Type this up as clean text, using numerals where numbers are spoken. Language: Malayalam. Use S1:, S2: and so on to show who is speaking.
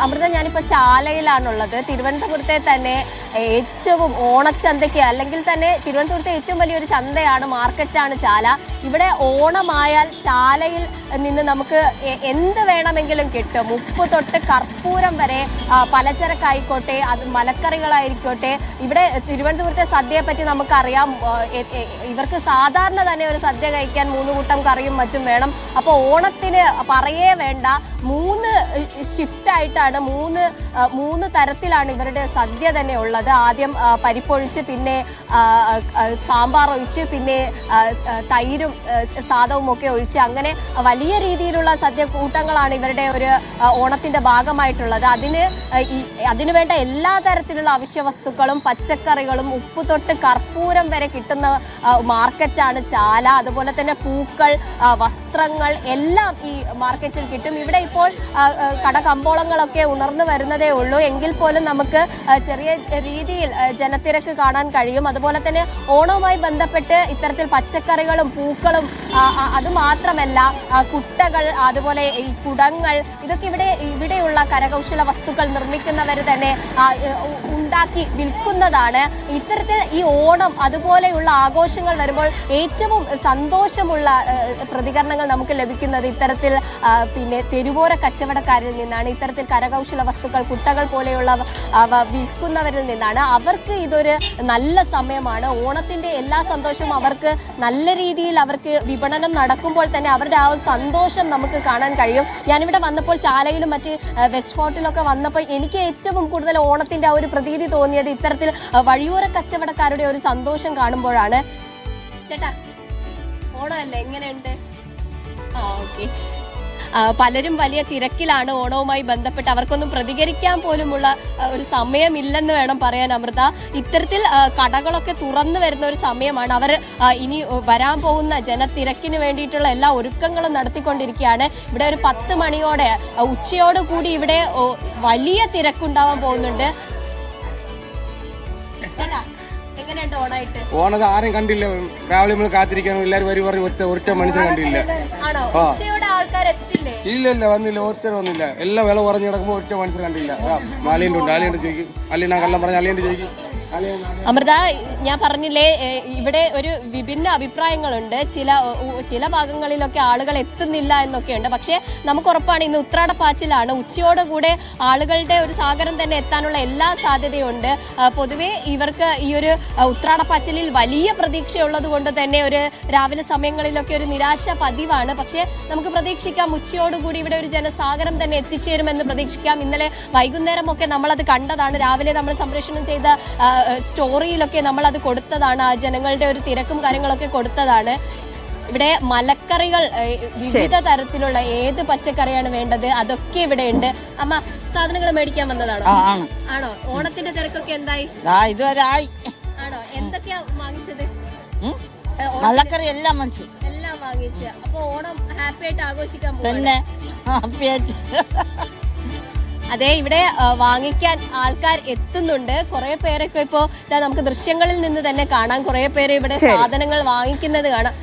S1: അമൃത, ഞാനിപ്പോൾ ചാലയിലാണുള്ളത്. തിരുവനന്തപുരത്തെ തന്നെ ഏറ്റവും ഓണച്ചന്തയ്ക്ക് അല്ലെങ്കിൽ തന്നെ തിരുവനന്തപുരത്തെ ഏറ്റവും വലിയൊരു ചന്തയാണ്, മാർക്കറ്റാണ് ചാല. ഇവിടെ ഓണമായാൽ ചാലയിൽ നിന്ന് നമുക്ക് എന്ത് വേണമെങ്കിലും കിട്ടും. ഉപ്പ് തൊട്ട് കർപ്പൂരം വരെ, പലചരക്കായിക്കോട്ടെ, അത് മലക്കറികളായിരിക്കോട്ടെ. ഇവിടെ തിരുവനന്തപുരത്തെ സദ്യയെ പറ്റി നമുക്കറിയാം. ഇവർക്ക് സാധാരണ തന്നെ ഒരു സദ്യ കഴിക്കാൻ 3 കൂട്ടം കറിയും മറ്റും വേണം. അപ്പോൾ ഓണത്തിന് പറയേ വേണ്ട, 3 ഷിഫ്റ്റായിട്ടാണ്, 3 തരത്തിലാണ് ഇവരുടെ സദ്യ തന്നെ ഉള്ളത്. ആദ്യം പരിപ്പൊഴിച്ച്, പിന്നെ സാമ്പാർ ഒഴിച്ച്, പിന്നെ തൈരും സാദവും ഒക്കെ ഒഴിച്ച്, അങ്ങനെ വലിയ രീതിയിലുള്ള സദ്യ കൂട്ടങ്ങളാണ് ഇവരുടെ ഒരു ഓണത്തിന്റെ ഭാഗമായിട്ടുള്ളത്. അതിനു വേണ്ട എല്ലാ തരത്തിലുള്ള അവശ്യ വസ്തുക്കളും, പച്ചക്കറികളും, ഉപ്പ് തൊട്ട് കർപ്പൂരം വരെ കിട്ടുന്ന മാർക്കറ്റാണ് ചാല. അതുപോലെ തന്നെ പൂക്കൾ, വസ്ത്രങ്ങൾ എല്ലാം ഈ മാർക്കറ്റിൽ കിട്ടും. ഇവിടെ ഇപ്പോൾ കടകമ്പോളങ്ങളൊക്കെ ഉണർന്നു വരുന്നതേ ഉള്ളൂ. എങ്കിൽ പോലും നമുക്ക് ചെറിയ രീതിയിൽ ജനത്തിരക്ക് കാണാൻ കഴിയും. അതുപോലെ തന്നെ ഓണവുമായി ബന്ധപ്പെട്ട് ഇത്തരത്തിൽ പച്ചക്കറികളും പൂക്കളും, അത് മാത്രമല്ല കുട്ടകൾ, അതുപോലെ ഈ കുടങ്ങൾ, ഇതൊക്കെ ഇവിടെയുള്ള കരകൗശല വസ്തുക്കൾ നിർമ്മിക്കുന്നവർ തന്നെ ഉണ്ടാക്കി വിൽക്കുന്നതാണ്. ഇത്തരത്തിൽ ഈ ഓണം അതുപോലെയുള്ള ആഘോഷങ്ങൾ വരുമ്പോൾ ഏറ്റവും സന്തോഷമുള്ള പ്രതികരണങ്ങൾ നമുക്ക് ലഭിക്കുന്നത് ഇത്തരത്തിൽ പിന്നെ തെരുവോര കച്ചവടക്കാരിൽ നിന്നാണ്. ഇത്തരത്തിൽ കരകൗശല വസ്തുക്കൾ, കുട്ടകൾ പോലെയുള്ള വിൽക്കുന്നവരിൽ നിന്നാണ്. അവർക്ക് ഇതൊരു നല്ല സമയമാണ്. ഓണത്തിന്റെ എല്ലാ സന്തോഷവും അവർക്ക് നല്ല രീതിയിൽ അവർക്ക് വിപണനം നടക്കുമ്പോൾ തന്നെ അവരുടെ ആ സന്തോഷം നമുക്ക് കാണാൻ കഴിയും. ഞാനിവിടെ വന്നപ്പോൾ ചാലയിലും മറ്റ് വെസ്റ്റ് ഫോർട്ടിലൊക്കെ വന്നപ്പോൾ എനിക്ക് ഏറ്റവും കൂടുതൽ ഓണത്തിന്റെ ആ ഒരു പ്രതീതി തോന്നിയത് ഇത്തരത്തിൽ വഴിയോര കച്ചവടക്കാരുടെ ഒരു സന്തോഷം കാണുമ്പോഴാണ്. ചേട്ടാ, ഓണമല്ലേ, എങ്ങനെയുണ്ട്? ഓക്കെ. പലരും വലിയ തിരക്കിലാണ് ഓണവുമായി ബന്ധപ്പെട്ട്. അവർക്കൊന്നും പ്രതികരിക്കാൻ പോലുമുള്ള ഒരു സമയമില്ലെന്ന് വേണം പറയാൻ അമൃത. ഇത്തരത്തിൽ കടകളൊക്കെ തുറന്നു വരുന്ന ഒരു സമയമാണ്. അവർ ഇനി വരാൻ പോകുന്ന ജനത്തിരക്കിന് വേണ്ടിയിട്ടുള്ള എല്ലാ ഒരുക്കങ്ങളും നടത്തിക്കൊണ്ടിരിക്കുകയാണ്. ഇവിടെ ഒരു 10 മണിയോടെ, ഉച്ചയോടുകൂടി ഇവിടെ വലിയ തിരക്കുണ്ടാവാൻ പോകുന്നുണ്ട്.
S2: ഓണത് ആരും കണ്ടില്ല. രാവിലെ നമ്മൾ കാത്തിരിക്കാൻ എല്ലാവരും വരി പറഞ്ഞ് ഒറ്റ മനുഷ്യനെ കണ്ടില്ല. ഇല്ല വന്നില്ല, ഒത്തിരി വന്നില്ല. എല്ലാം വില കുറഞ്ഞു കിടക്കുമ്പോൾ ഒറ്റ മനുഷ്യർ കണ്ടില്ല. മാലിയുണ്ട് ചോദിക്കും, അല്ലെങ്കിൽ ഞാൻ കള്ളം പറഞ്ഞ അലിയണ്ട് ചോദിക്കും.
S1: അമൃത, ഞാൻ പറഞ്ഞില്ലേ, ഇവിടെ ഒരു വിഭിന്ന അഭിപ്രായങ്ങളുണ്ട്. ചില ഭാഗങ്ങളിലൊക്കെ ആളുകൾ എത്തുന്നില്ല എന്നൊക്കെയുണ്ട്. പക്ഷേ നമുക്ക് ഉറപ്പാണ് ഇന്ന് ഉത്രാടപ്പാച്ചിലാണ്. ഉച്ചയോടുകൂടെ ആളുകളുടെ ഒരു സാഗരം തന്നെ എത്താനുള്ള എല്ലാ സാധ്യതയുണ്ട്. പൊതുവെ ഇവർക്ക് ഈ ഒരു ഉത്രാടപ്പാച്ചിലിൽ വലിയ പ്രതീക്ഷയുള്ളത് കൊണ്ട് തന്നെ ഒരു രാവിലെ സമയങ്ങളിലൊക്കെ ഒരു നിരാശ പതിവാണ്. പക്ഷേ നമുക്ക് പ്രതീക്ഷിക്കാം, ഉച്ചയോടുകൂടി ഇവിടെ ഒരു ജനസാഗരം തന്നെ എത്തിച്ചേരുമെന്ന് പ്രതീക്ഷിക്കാം. ഇന്നലെ വൈകുന്നേരമൊക്കെ നമ്മളത് കണ്ടതാണ്. രാവിലെ നമ്മൾ സംപ്രേഷണം ചെയ്ത സ്റ്റോറിയിലൊക്കെ നമ്മൾ അത് കൊടുത്തതാണ്. ആ ജനങ്ങളുടെ ഒരു തിരക്കും കാര്യങ്ങളൊക്കെ കൊടുത്തതാണ്. ഇവിടെ മലക്കറികൾ, വിവിധ തരത്തിലുള്ള ഏത് പച്ചക്കറിയാണ് വേണ്ടത് അതൊക്കെ ഇവിടെ ഉണ്ട്. അമ്മ, സാധനങ്ങൾ മേടിക്കാൻ വന്നതാണോ? ആണോ? ഓണത്തിന്റെ തിരക്കൊക്കെ എന്തായി? ആണോ? എന്തൊക്കെയാ വാങ്ങിച്ചത്?
S3: മലക്കറി എല്ലാം
S1: വാങ്ങിച്ചു. അപ്പൊ ഓണം ഹാപ്പി ആയിട്ട് ആഘോഷിക്കാൻ പോകും. അതെ, ഇവിടെ വാങ്ങിക്കാൻ ആൾക്കാർ എത്തുന്നുണ്ട്. കുറെ പേരൊക്കെ ഇപ്പോ നമുക്ക് ദൃശ്യങ്ങളിൽ നിന്ന് തന്നെ കാണാം. കുറെ പേര് ഇവിടെ സാധനങ്ങൾ വാങ്ങിക്കുന്നത് കാണാം.